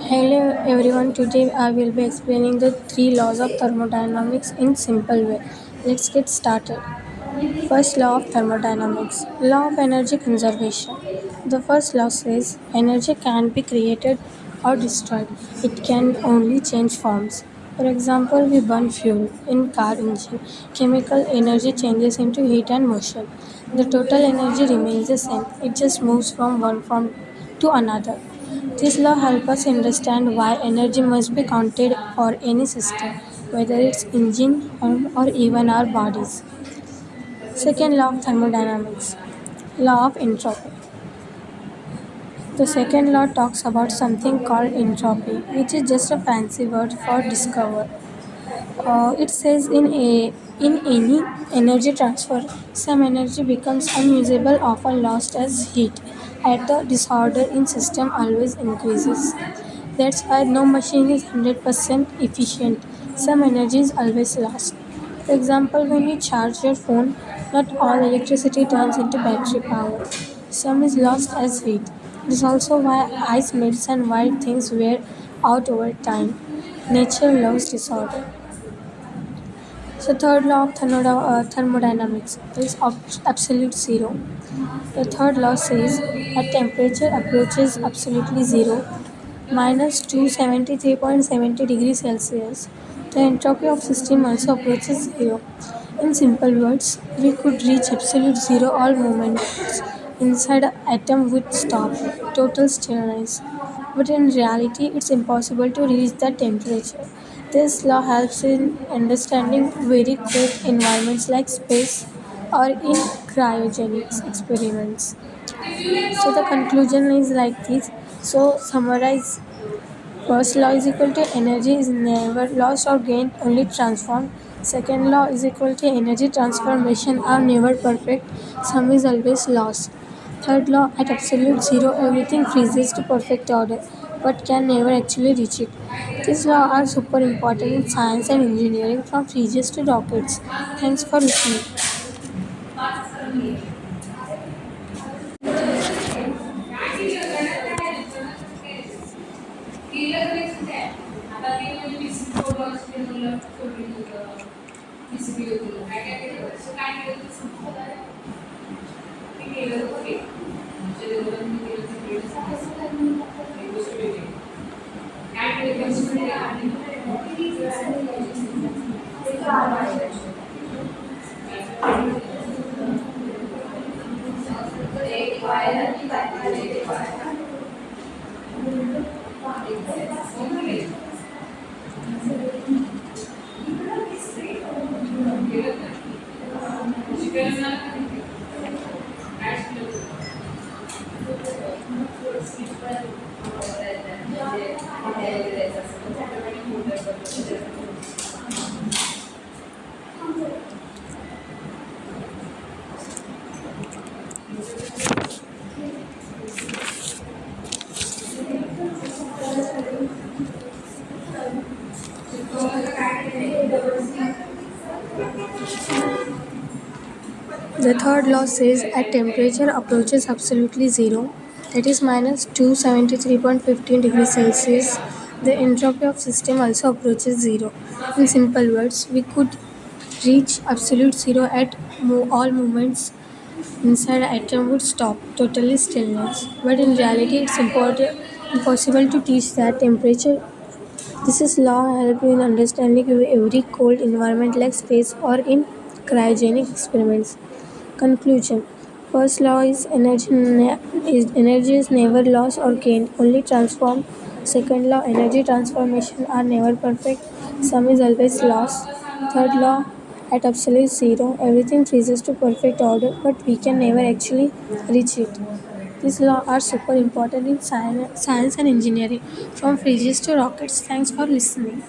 Hello everyone, today I will be explaining the three laws of thermodynamics in simple way. Let's get started. First law of thermodynamics, law of energy conservation. The first law says energy can't be created or destroyed. It can only change forms. For example, we burn fuel in car engine. Chemical energy changes into heat and motion. The total energy remains the same. It just moves from one form to another. This law helps us understand why energy must be counted for any system, whether it's engine or even our bodies. Second law of thermodynamics, law of entropy. The second law talks about something called entropy, which is just a fancy word for discover. It says in any energy transfer, some energy becomes unusable, often lost as heat. At the disorder in system always increases. That's why no machine is 100% efficient. Some energy is always lost. For example, when you charge your phone, not all electricity turns into battery power. Some is lost as heat. This is also why ice melts and wild things wear out over time. Nature loves disorder. So third law of thermodynamics is absolute zero. The third law says that temperature approaches absolutely zero, minus 273.70 degrees Celsius. The entropy of system also approaches zero. In simple words, we could reach absolute zero all moments inside an atom would stop, total stillness. But in reality, it's impossible to reach that temperature. This law helps in understanding very cold environments like space or in cryogenics experiments. So the conclusion is like this. So summarize. First law is equal to energy is never lost or gained, only transformed. Second law is equal to energy transformation are never perfect, some is always lost. Third law at absolute zero everything freezes to perfect order but can never actually reach it. These laws are super important in science and engineering from freezers to rockets. Thanks for listening. The third law says at temperature approaches absolutely zero, that is minus 273.15 degrees Celsius, the entropy of system also approaches zero. In simple words, we could reach absolute zero at all moments inside an atom would stop, totally stillness. But in reality, it's impossible to teach that temperature. This is law help in understanding every cold environment like space or in cryogenic experiments. Conclusion. First law is energy is never lost or gained, only transformed. Second law, energy transformation are never perfect, some is always lost. Third law, at absolute zero, everything freezes to perfect order, but we can never actually reach it. These laws are super important in science and engineering, from freezes to rockets. Thanks for listening.